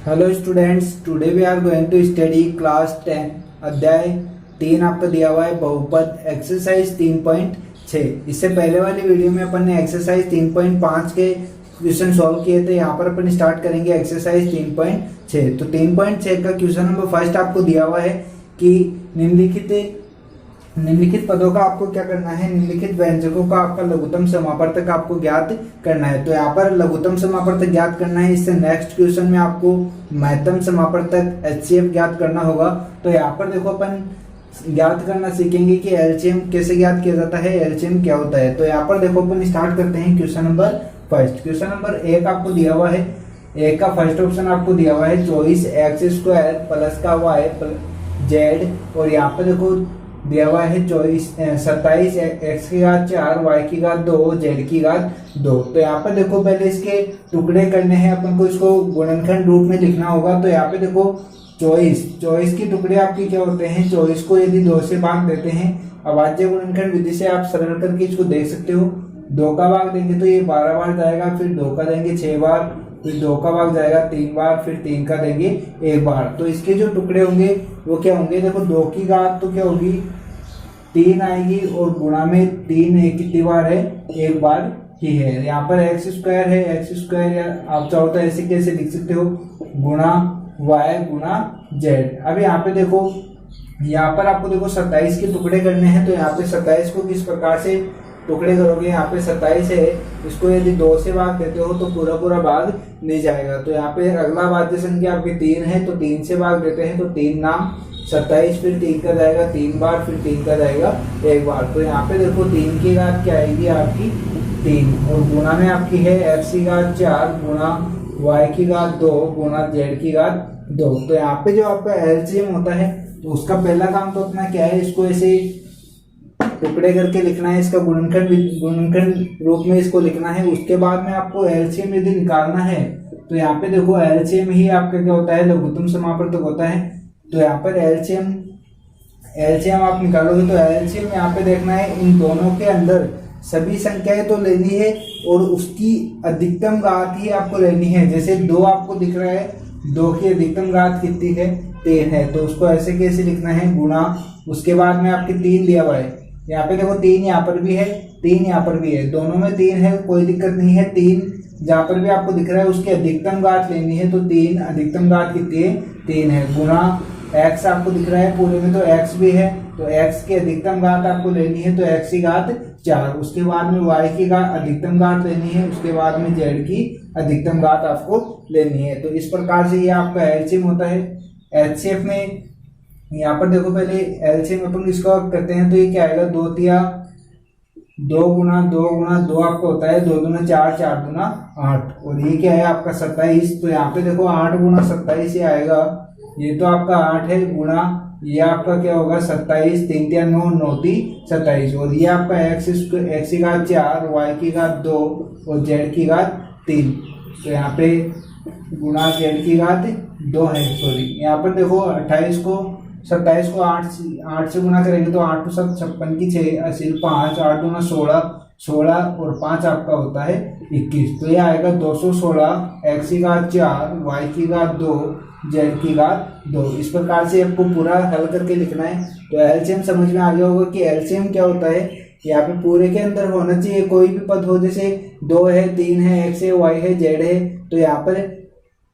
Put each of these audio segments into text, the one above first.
Hello students, today we are going to study class 10 अध्याय 3 आपका दिया हुआ है बहुपद एक्सरसाइज 3.6। इससे पहले वाली वीडियो में अपन ने एक्सरसाइज 3.5 के क्वेश्चन सॉल्व किए थे। यहाँ पर अपन स्टार्ट करेंगे एक्सरसाइज 3.6। तो 3.6 का क्वेश्चन नंबर फर्स्ट आपको दिया हुआ है कि निम्नलिखित पदों का आपको क्या करना है, निम्नलिखित व्यंजकों का आपका लघुत्तम समापवर्तक आपको ज्ञात करना है। तो यहाँ पर लघुत्तम समापवर्तक ज्ञात करना है। इससे नेक्स्ट क्वेश्चन में आपको महत्तम समापवर्तक HCF ज्ञात करना होगा। तो यहाँ पर देखो अपन ज्ञात करना सीखेंगे कि LCM कैसे ज्ञात किया जाता है, LCM क्या होता है। तो यहाँ पर देखो अपन स्टार्ट करते हैं question number first. Question number 1 आपको दिया हुआ है। एक का फर्स्ट ऑप्शन आपको दिया हुआ है 24x² प्लस का y z, और यहाँ पर देखो दिया हुआ है 27 x की घात 4 y की घात 2 z की घात 2। तो यहाँ पर देखो पहले इसके टुकड़े करने हैं, अपन को इसको गुणनखंड रूप में लिखना होगा। तो यहाँ पे देखो 24 के टुकड़े आपके क्या होते हैं, 24 को यदि 2 से भाग देते हैं, अभाज्य गुणनखंड विधि से आप सरल करके इसको देख सकते हो। 2 का भाग देंगे तो ये 12 बार जाएगा, फिर 2 का देंगे 6 बार, फिर 2 का भाग जाएगा 3 बार, फिर 3 का देंगे 1 बार। तो इसके जो टुकड़े होंगे वो क्या होंगे, देखो 2 की घात तो क्या होगी 3 आएगी, और गुणा में 3 कितनी बार है, 1 बार ही है। यहाँ पर x² है, x² या आप चाहो तो ऐसे कैसे लिख सकते हो, गुणा y गुणा z। अब यहाँ पे देखो, यहाँ पर आपको देखो 27 के टुकड़े करने हैं। तो यहाँ पे 27 को किस प्रकार से टुकड़े करोगे, यहाँ पे 27 है, इसको यदि 2 से भाग देते हो तो पूरा भाग नहीं जाएगा। तो यहाँ पे अगला भाज्य संख्या आपकी 3 है, तो 3 से भाग देते हैं तो 3 नाम 27, फिर 3 का जाएगा 3 बार, फिर 3 का जाएगा 1 बार। तो यहाँ पे देखो 3 की घात क्या आएगी आपकी 3, और गुणा में आपकी है x की घात 4 गुणा y की घात 2 गुणा z की घात 2। तो यहाँ पे जो आपका LCM होता है, तो उसका पहला काम तो अपना क्या है, इसको ऐसे टुकड़े करके लिखना है, इसका गुणनखंड रूप में इसको लिखना है। उसके बाद में आपको LCM यदि निकालना है, तो यहाँ पे देखो LCM ही आपका क्या होता है, लघुत्तम समापवर्तक होता है। तो यहाँ पर LCM आप निकालोगे तो LCM यहाँ पे देखना है, इन दोनों के अंदर सभी संख्याएं तो लेनी है और उसकी अधिकतम घात ही आपको लेनी है। जैसे 2 आपको दिख रहा है, 2 की अधिकतम घात कितनी है, 3 है, तो उसको ऐसे कैसे लिखना है, गुणा, उसके बाद में आपके 3 दिया हुआ है। यहाँ पे देखो 3 यहाँ पर भी है, 3 यहाँ पर भी है, दोनों में 3 है, कोई दिक्कत नहीं है। 3 जहाँ पर भी आपको दिख रहा है उसकी अधिकतम घात लेनी है, तो 3 अधिकतम घात कितनी है, 3 है, गुणा x आपको दिख रहा है पूरे में, तो x भी है, तो x की अधिकतम घात आपको लेनी है, तो x की घात 4, उसके बाद में y की अधिकतम घात लेनी है, उसके बाद में z की अधिकतम घात आपको लेनी है। तो इस प्रकार से ये आपका LCM होता है। HCF में यहाँ पर देखो पहले LCM अपन इसका करते हैं, तो ये क्या आएगा, 2 तिया 2 गुणा 2 गुणा 2 आपका होता है 2 दूना 4 4 दूना 8, और ये क्या है आपका 27। तो यहाँ पे देखो 8 गुणा 27 ये आएगा, ये तो आपका 8 है, गुणा ये आपका क्या होगा 27, 3 तिया 9 9 ती 27, और ये आपका x की घात 4 y की घात 2 और z की घात 3। तो यहाँ पे गुणा z की घात 2 है, सॉरी यहाँ पर देखो 27 को 8 से गुणा करेंगे तो 8 तो 7 56 की 6 80 5 8 दूना 16 और 5 आपका होता है 21। तो ये आएगा 216 x की घात 4 y की घात 2 z की घात 2। इस प्रकार से आपको पूरा हल करके लिखना है। तो LCM समझ में आ गया होगा कि LCM क्या होता है। यहाँ पे पूरे के अंदर होना चाहिए, कोई भी पद हो, जैसे 2 है 3 है x है y है z है, तो यहाँ पर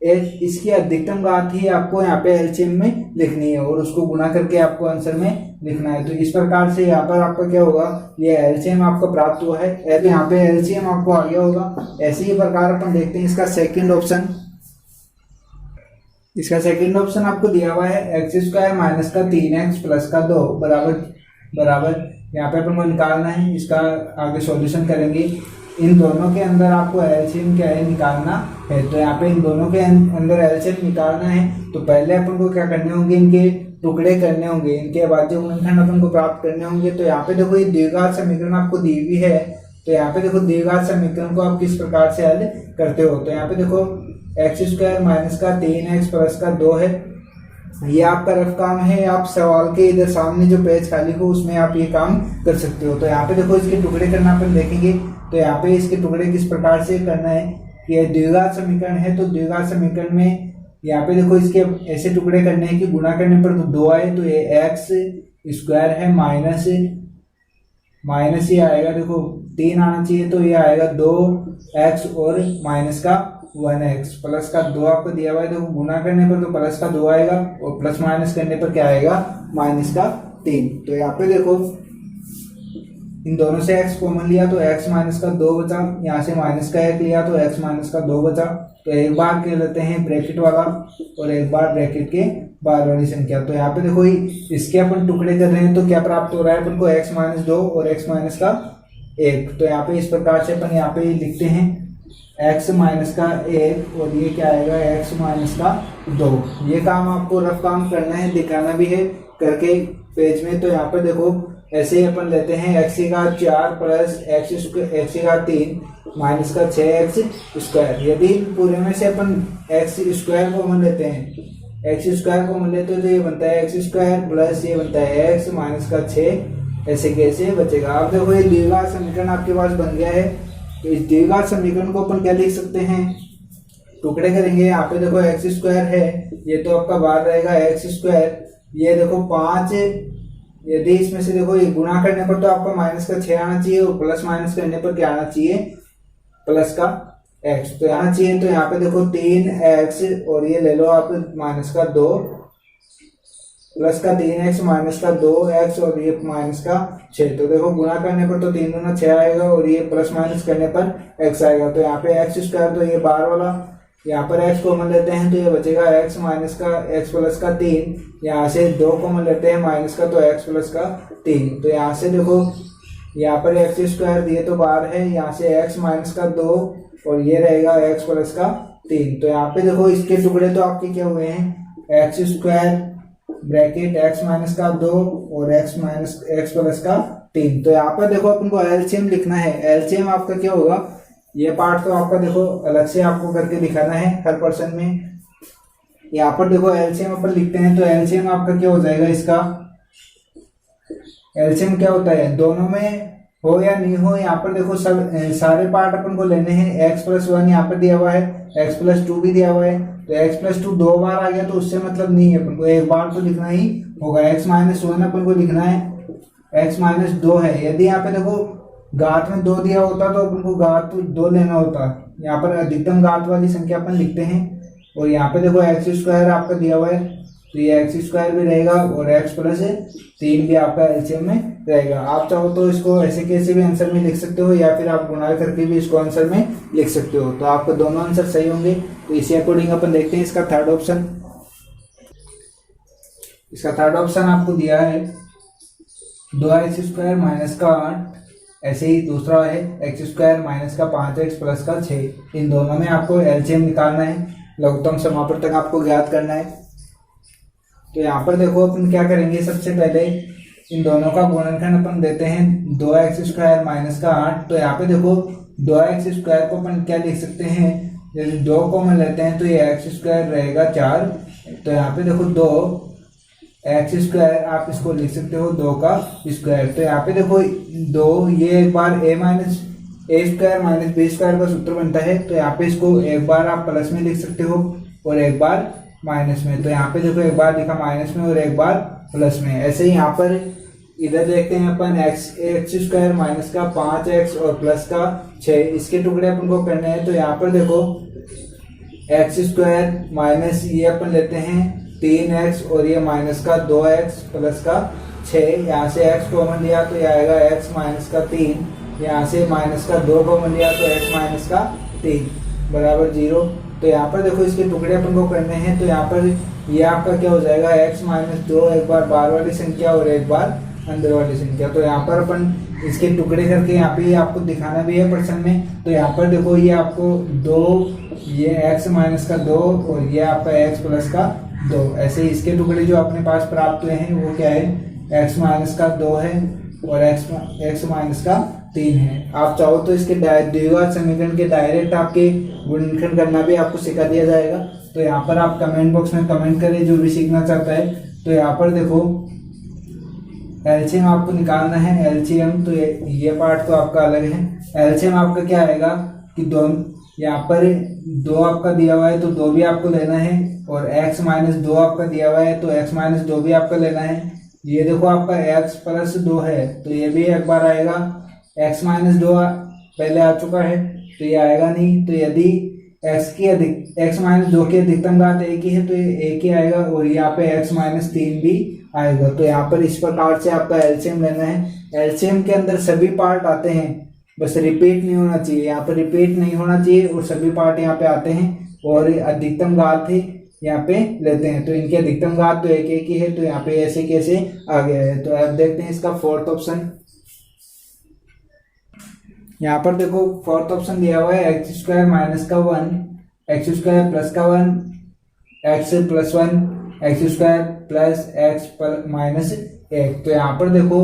इसकी अधिकतम घात ही आपको यहाँ पे LCM में लिखनी है और उसको गुणा करके आपको आंसर में लिखना है। तो इस प्रकार से यहाँ पर आपका क्या होगा, ये LCM आपको प्राप्त हुआ है। तो यहाँ पे LCM आपको आ गया होगा। ऐसे ही प्रकार अपन देखते हैं इसका सेकंड ऑप्शन। इसका सेकंड ऑप्शन आपको दिया हुआ है x² माइनस का 3x प्लस का 2 बराबर यहाँ पे अपन को निकालना है। इसका आगे सॉल्यूशन करेंगे। इन दोनों के अंदर आपको LCM क्या है, निकालना है। तो यहाँ पे इन दोनों के अंदर LCM निकालना है, तो पहले अपन को क्या करने होंगे, इनके टुकड़े करने होंगे, इनके अभाज्य गुणनखंड अपन को प्राप्त करने होंगे। तो यहाँ पे देखो ये द्विघात समीकरण आपको दी हुई है। तो यहाँ पे देखो द्विघात समीकरण को आप किस प्रकार से हल करते हो। तो यहाँ पे देखो x² माइनस का 3x प्लस का 2 है, ये आपका रफ काम है। आप सवाल के इधर सामने जो पेज खाली हो उसमें आप ये काम कर सकते हो। तो यहाँ पे देखो इसके टुकड़े करना अपन देखेंगे। तो यहाँ पे इसके टुकड़े किस प्रकार से करना है, ये द्विघात समीकरण है। तो द्विघात समीकरण में यहाँ पे देखो इसके ऐसे टुकड़े करने हैं कि गुणा करने पर तो 2 आए, तो ये एक्स स्क्वायर है माइनस ये आएगा, देखो 3 आना चाहिए, तो ये आएगा 2x और माइनस का 1x प्लस का 2 आपको दिया हुआ है। देखो गुणा करने पर तो प्लस का 2 आएगा और प्लस माइनस करने पर क्या आएगा, माइनस का 3। तो यहाँ पे देखो इन दोनों से x कॉमन लिया तो x माइनस का 2 बचा, यहाँ से माइनस का 1 लिया तो x माइनस का 2 बचा। तो एक बार के लेते हैं ब्रैकेट वाला और एक बार ब्रैकेट के बाहर वाली संख्या। तो यहाँ पे देखो इसके अपन टुकड़े कर रहे हैं तो क्या प्राप्त हो रहा है अपन को, x माइनस 2 और x माइनस का 1। तो यहाँ पे इस प्रकार से अपन यहाँ पे लिखते हैं x माइनस का 1 और ये क्या आएगा x माइनस का 2। ये काम आपको रफ काम करना है, दिखाना भी है करके पेज में। तो यहाँ पे देखो ऐसे ही अपन लेते हैं x का 4 प्लस x का 3 माइनस का 6x स्क्वायर। यदि पूरे में से अपन x स्क्वायर कॉमन लेते हैं, x स्क्वायर कॉमन लेते हैं तो ये बनता है x स्क्वायर प्लस ये बनता है x माइनस का 6, ऐसे कैसे बचेगा। आप देखो ये द्विघात समीकरण आपके पास बन गया है। तो इस द्विघात समीकरण को अपन क्या लिख सकते हैं, टुकड़े करेंगे। यहाँ पे देखो एक्स स्क्वायर है, ये तो आपका बाहर रहेगा एक्स स्क्वायर, ये देखो 5, यदि इसमें से देखो ये गुणा करने पर तो आपका माइनस का 6 आना चाहिए और प्लस माइनस करने पर क्या आना चाहिए, प्लस का x। तो यहाँ चाहिए, तो यहाँ पे देखो 3x और ये ले लो आप माइनस का 2 प्लस का 3x माइनस का 2x और ये माइनस का 6। तो देखो गुणा करने पर तो 3 दूना 6 आएगा और ये प्लस माइनस करने पर x आएगा। तो यहाँ पे x स्क्वायर, तो ये बाहर वाला, यहाँ पर x कॉमन लेते हैं तो ये बचेगा x माइनस का x प्लस का 3, यहाँ से 2 कॉमन लेते हैं माइनस का, तो x प्लस का 3। तो यहाँ से देखो यहाँ पर एक्स स्क्वायर दिए तो बाहर है, यहाँ से x माइनस का 2 और ये रहेगा x प्लस का 3। तो यहाँ पे देखो इसके टुकड़े तो आपके क्या हुए हैं, x square bracket x minus का 2 और x प्लस का 3। तो यहाँ पर देखो अपन को एलसीएम लिखना है। एलसीएम आपका क्या होगा, ये पार्ट तो आपका देखो अलग से आपको करके दिखाना है हर पर्सन में। यहाँ पर देखो एलसीएम अपन लिखते हैं तो एलसीएम आपका क्या हो जाएगा, इसका एलसीएम क्या होता है, दोनों में हो या नहीं हो, यहाँ पर देखो सब सारे पार्ट अपन को लेने हैं। x प्लस 1 यहाँ पर दिया हुआ है, x प्लस 2 भी दिया हुआ है, तो x प्लस 2 2 बार आ गया तो उससे मतलब नहीं है, अपन को एक बार तो लिखना ही होगा। x माइनस 1 अपन को लिखना है, x माइनस 2 है। यदि यहाँ पे देखो घात में 2 दिया होता तो अपन को घात 2 लेना होता, यहाँ पर अधिकतम घात वाली संख्या अपन लिखते हैं। और यहाँ पे देखो एक्स स्क्वायर आपका दिया हुआ है, तो ये एक्स स्क्वायर भी रहेगा और एक्स प्लस 3 भी आपका एलसीएम में रहेगा। आप चाहो तो इसको ऐसे कैसे भी आंसर में लिख सकते हो या फिर आप गुणा करके भी इसको आंसर में लिख सकते हो, तो आपको दोनों आंसर सही होंगे। तो इसी अकॉर्डिंग अपन देखते हैं इसका थर्ड ऑप्शन। इसका थर्ड ऑप्शन आपको दिया है 2x स्क्वायर माइनस का 8, ऐसे ही दूसरा है एक्स स्क्वायर माइनस का 5x प्लस का 6। इन दोनों में आपको एलसीएम निकालना है, लघुत्तम समापवर्तक आपको ज्ञात करना है। तो यहाँ पर देखो अपन क्या करेंगे, सबसे पहले इन दोनों का गुणनखंड अपन देते हैं 2x स्क्वायर माइनस का 8। तो यहाँ पे देखो 2x स्क्वायर को अपन क्या लिख सकते हैं, यदि 2 कॉमन लेते हैं तो ये x स्क्वायर रहेगा 4। तो यहाँ पे देखो 2x स्क्वायर आप इसको लिख सकते हो 2 का स्क्वायर। तो यहाँ पे देखो 2 ये एक बार a square minus b square का सूत्र बनता है, तो यहाँ पे इसको एक बार आप प्लस में लिख सकते हो और एक बार माइनस में। तो यहाँ पे देखो एक बार लिखा माइनस में और एक बार प्लस में। ऐसे ही यहाँ पर इधर देखते हैं अपन एक्स स्क्वायर माइनस का 5x और प्लस का 6, इसके टुकड़े अपन को करने हैं। तो यहाँ पर देखो एक्स स्क्वायर माइनस ये अपन लेते हैं 3x और ये माइनस का 2x प्लस का 6, यहाँ से x कॉमन लिया तो ये आएगा x माइनस का 3, यहाँ से माइनस का 2 कॉमन लिया तो x माइनस का 3 बराबर 0। तो यहाँ पर देखो इसके टुकड़े अपन को करने हैं। तो यहाँ पर ये आपका क्या हो जाएगा, x माइनस 2 एक बार बाहर वाली संख्या और एक बार अंदर वाली संख्या। तो यहाँ पर अपन इसके टुकड़े करके यहाँ पे आपको दिखाना भी है प्रश्न में। तो यहाँ पर देखो ये आपको 2, ये x माइनस का 2 और ये आपका x प्लस का 2, ऐसे इसके टुकड़े जो अपने पास प्राप्त हुए हैं वो क्या है, x माइनस का 2 है और x माइनस का 3 है। आप चाहो तो इसके द्विघात समीकरण के डायरेक्ट आपके गुणनखंड करना भी आपको सिखा दिया जाएगा। तो यहाँ पर आप कमेंट बॉक्स में कमेंट करें जो भी सीखना चाहता है। तो यहाँ पर देखो एलसीएम आपको निकालना है, एलसीएम तो ये पार्ट तो आपका अलग है। एलसीएम आपका क्या आएगा कि 2, यहाँ पर 2 आपका दिया हुआ है तो 2 भी आपको लेना है और x माइनस 2 आपका दिया हुआ है, तो x माइनस 2 भी आपका लेना है। ये देखो आपका x प्लस 2 है, तो ये भी एक बार आएगा। x माइनस 2 पहले आ चुका है, तो ये आएगा नहीं। तो यदि x माइनस 2 की अधिकतम घात एक ही है तो ये एक ही आएगा, और यहाँ पे x माइनस 3 भी आएगा। तो यहाँ पर इस प्रकार से आपका एलसीएम लेना है। एलसीएम के अंदर सभी पार्ट आते हैं, बस रिपीट नहीं होना चाहिए। यहाँ पर रिपीट नहीं होना चाहिए और सभी पार्ट यहाँ पे आते हैं, और अधिकतम घात है यहाँ पे लेते हैं। तो इनकी अधिकतम घात तो एक एक ही है, तो यहाँ पे ऐसे कैसे आ गया है। तो अब देखते हैं इसका फोर्थ ऑप्शन। यहाँ पर देखो फोर्थ ऑप्शन दिया हुआ है एक्स स्क्वायर माइनस का 1, एक्स स्क्वायर प्लस का 1, x plus 1, x square plus x minus 1। तो यहाँ पर देखो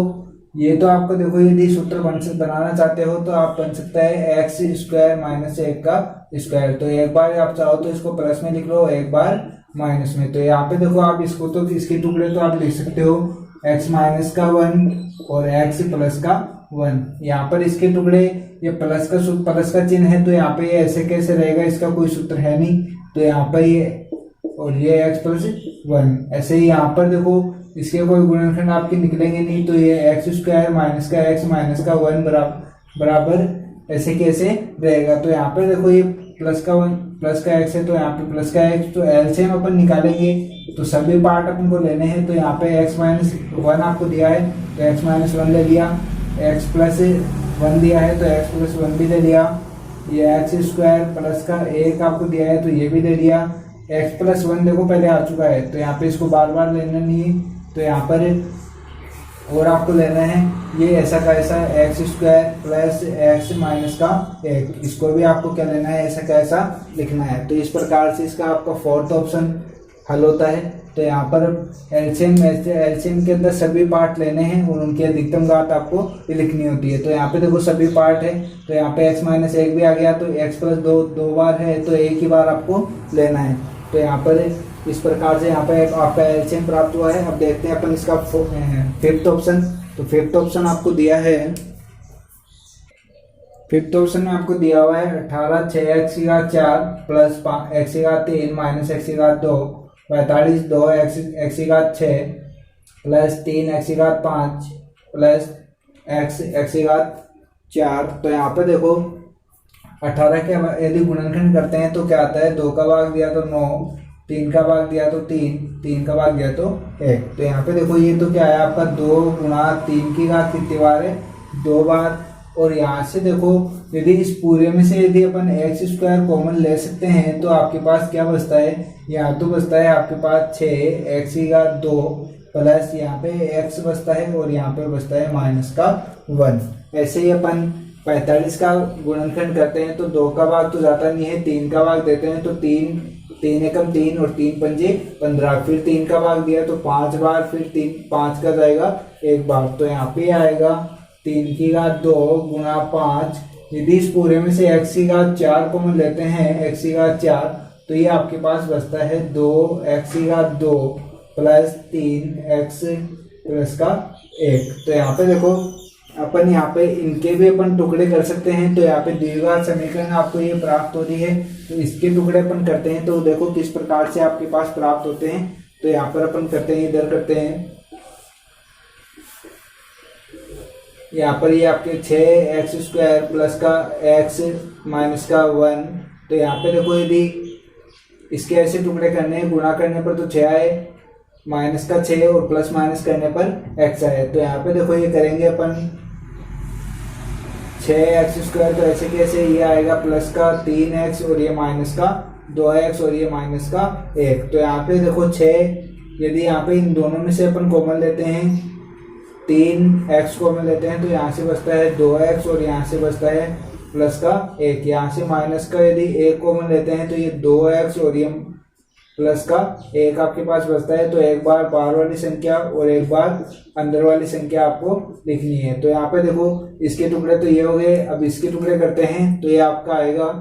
ये तो आपको देखो यदि सूत्र बनाना चाहते हो तो आप बन सकता है एक्स स्क्वायर माइनस 1 का स्क्वायर। तो एक बार आप चाहो तो इसको प्लस में लिख लो, एक बार माइनस में। तो यहाँ पे देखो आप इसको तो इसके टुकड़े तो आप लिख सकते हो एक्स माइनस का 1 और एक्स प्लस का 1। यहाँ पर इसके टुकड़े ये प्लस का चिन्ह है, तो यहाँ पे ये ऐसे कैसे रहेगा, इसका कोई सूत्र है नहीं। तो यहाँ पर ये और ये एक्स प्लस 1 ऐसे ही यहाँ पर देखो इसके कोई गुणनखंड आपके निकलेंगे नहीं। तो ये एक्स स्क्वायर माइनस का एक्स माइनस का 1 बराबर ऐसे कैसे रहेगा। तो यहाँ पर देखो ये प्लस का एक्स है, तो यहाँ पे प्लस का एक्स, तो एलसीएम अपन निकालेंगे तो सभी पार्ट अपन को लेने हैं। तो यहाँ पे एक्स माइनस 1 आपको दिया है तो एक्स माइनस 1 ले लिया, एक्स प्लस 1 दिया है तो एक्स प्लस 1 भी ले लिया। ये एक्स स्क्वायर प्लस का 1 आपको दिया है तो ये भी ले लिया। एक्स प्लस 1 देखो पहले आ चुका है, तो यहाँ पे इसको बार बार लेना नहीं है। तो यहाँ पर और आपको लेना है ये ऐसा का ऐसा x square plus x minus का 1, इसको भी आपको क्या लेना है, ऐसा का ऐसा लिखना है। तो इस प्रकार से इसका आपका फोर्थ ऑप्शन हल होता है। तो यहाँ पर एलसीएम के अंदर सभी पार्ट लेने हैं और उनकी अधिकतम घात आपको लिखनी होती है। तो यहाँ पे देखो सभी पार्ट है, तो यहाँ पे x माइनस 1 भी आ गया, तो x प्लस 2 बार है तो एक ही बार आपको लेना है। तो यहाँ पर इस प्रकार से यहाँ पे आपका एलसीएम प्राप्त हुआ है। अब देखते हैं अपन इसका फिफ्थ ऑप्शन। तो फिफ्थ ऑप्शन आपको दिया है, फिफ्थ ऑप्शन में आपको दिया हुआ है 18 6x की घात 4 प्लस x की घात 3 माइनस x की घात 2, 45 2x की घात 6 प्लस 3x की घात 5 प्लस x की घात 4। तो यहाँ पे देखो 18 के यदि गुणनखंड करते हैं तो क्या आता है, 2 का भाग दिया तो 9, 3 का भाग दिया तो 3 का भाग दिया तो 1। तो यहाँ पे देखो ये तो क्या है आपका 2 गुणा 3 की घात कितनी बार है, 2 बार। और यहाँ से देखो यदि इस पूरे में से यदि अपन एक्स स्क्वायर कॉमन ले सकते हैं तो आपके पास क्या बचता है, यहाँ तो बचता है आपके पास 6x की घात 2 प्लस यहाँ पे x बचता है और यहाँ पे बचता है माइनस का 1। ऐसे ही अपन 45 का गुणनखंड करते हैं तो 2 का भाग तो जाता नहीं है, 3 का भाग देते हैं तो 3 एकम 3 और 3 पंजे 15, फिर 3 का भाग दिया तो 5 बार, फिर 5 का जाएगा 1 बार। तो यहाँ पे आएगा 3 की घात 2 गुणा 5। यदि इस पूरे में से x की घात 4 कॉमन लेते हैं, x की घात 4, तो ये आपके पास बचता है 2x की घात 2 प्लस 3x प्लस का 1। तो यहाँ पे देखो अपन यहाँ पे इनके भी अपन टुकड़े कर सकते हैं। तो यहाँ पे द्विघात समीकरण आपको ये प्राप्त होती है, तो इसके टुकड़े अपन करते हैं। तो देखो किस प्रकार से आपके पास प्राप्त होते हैं। तो यहाँ पर अपन करते हैं, इधर करते हैं, यहाँ पर ये आपके 6x स्क्वायर प्लस का x माइनस का 1। तो यहाँ पे देखो यदि इसके ऐसे टुकड़े करने हैं, गुणा करने पर तो 6 आए, माइनस का 6 और प्लस माइनस करने पर x आए। तो यहाँ पे देखो ये करेंगे अपन 6x स्क्वायर, तो ऐसे कैसे ये आएगा प्लस का 3x और ये माइनस का 2x और ये माइनस का 1। तो यहाँ पे देखो 6, यदि यहाँ पे इन दोनों में से अपन कॉमन लेते हैं, 3x कॉमन लेते हैं तो यहाँ से बचता है 2x और यहाँ से बचता है प्लस का 1। यहाँ से माइनस का यदि 1 कॉमन लेते हैं तो ये 2x और ये प्लस का 1 आपके पास बचता है। तो एक बार बाहर वाली संख्या और एक बार अंदर वाली संख्या आपको लिखनी है। तो यहाँ पे देखो इसके टुकड़े तो ये हो गए, अब इसके टुकड़े करते हैं तो ये आपका आएगा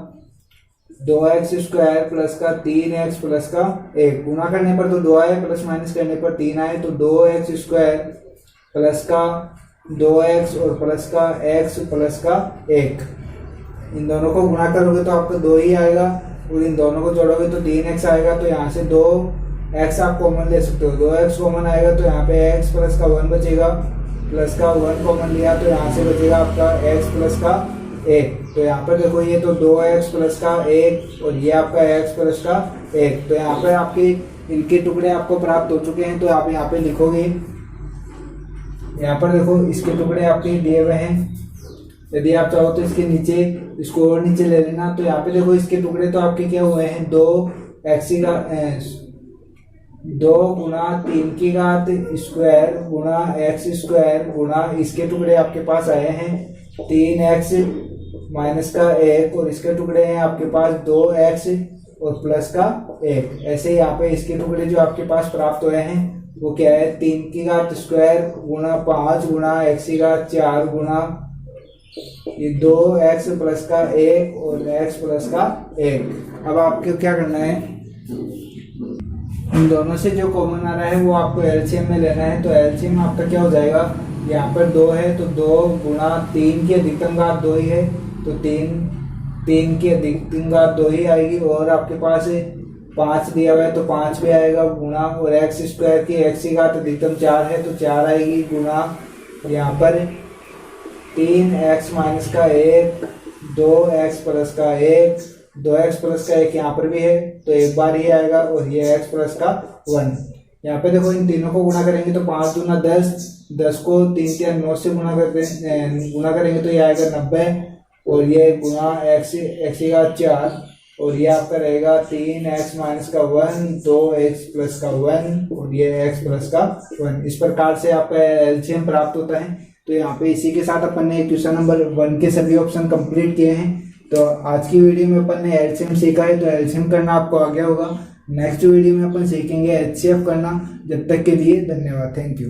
2x स्क्वायर प्लस का 3x प्लस का 1। गुणा करने पर तो 2 आए, प्लस माइनस करने पर 3 आए, तो 2x स्क्वायर प्लस का 2x और प्लस का x प्लस का 1, इन दोनों को गुणा करोगे तो आपको 2 ही आएगा। और इन दोनों को जोड़ोगे तो 3x आएगा, तो यहाँ से 2x आप कॉमन ले सकते हो। 2x कॉमन आएगा तो यहाँ पे x प्लस का 1 बचेगा, प्लस का 1 कॉमन लिया तो यहाँ से बचेगा आपका x प्लस का 1। तो यहाँ पर देखो ये तो 2x प्लस का 1 और ये आपका x प्लस का 1। तो यहाँ पर आपके इनके टुकड़े आपको प्राप्त हो चुके हैं। तो आप यहाँ पे लिखोगे, यहाँ पर देखो इसके टुकड़े आपके दिए हुए हैं। यदि आप चाहो तो इसके नीचे, इसको और नीचे ले लेना। तो यहाँ पे देखो इसके टुकड़े तो आपके क्या हुए हैं, 2 गुना 3 की घात स्क्वायर गुना x स्क्वायर गुना इसके टुकड़े आपके पास आए हैं 3x माइनस का 1 और इसके टुकड़े हैं आपके पास 2x और प्लस का 1। ऐसे ही यहाँ पे इसके टुकड़े जो आपके पास प्राप्त हुए हैं वो क्या है, 3 की घात स्क्वायर गुना 5 गुना x की घात 4 गुना ये 2x प्लस का 1 और x प्लस का 1। अब आपको क्या करना है, इन दोनों से जो कॉमन आ रहा है वो आपको एलसीएम में लेना है। तो एलसीएम आपका क्या हो जाएगा, यहाँ पर 2 है तो 2 गुना 3 की अधिकतम घात 2 ही है, तो 3 की अधिकतम घात 2 ही आएगी। और आपके पास 5 दिया हुआ है तो 5 भी आएगा गुना, और एक्स स्क्वायर की x की घात अधिकतम 4 है तो 4 आएगी गुना, यहाँ पर 3x माइनस का 1 2x प्लस का 1 2x प्लस का 1 यहाँ पर भी है तो एक बार ही आएगा, और ये x प्लस का 1। यहाँ पे देखो इन तीनों को गुणा करेंगे तो 5 दूना 10, 10 को 3 के 9 से गुणा करेंगे तो ये आएगा 90, और ये गुना x की घात 4 और ये आपका रहेगा 3x माइनस का 1 2x प्लस का 1 और ये x प्लस का 1। इस प्रकार से आपका एलसीएम प्राप्त होता है। तो यहाँ पे इसी के साथ अपन ने क्वेश्चन नंबर 1 के सभी ऑप्शन कंप्लीट किए हैं। तो आज की वीडियो में अपन ने एलसीएम सीखा है, तो एलसीएम करना आपको आ गया होगा। नेक्स्ट वीडियो में अपन सीखेंगे एचसीएफ करना। जब तक के लिए धन्यवाद, थैंक यू।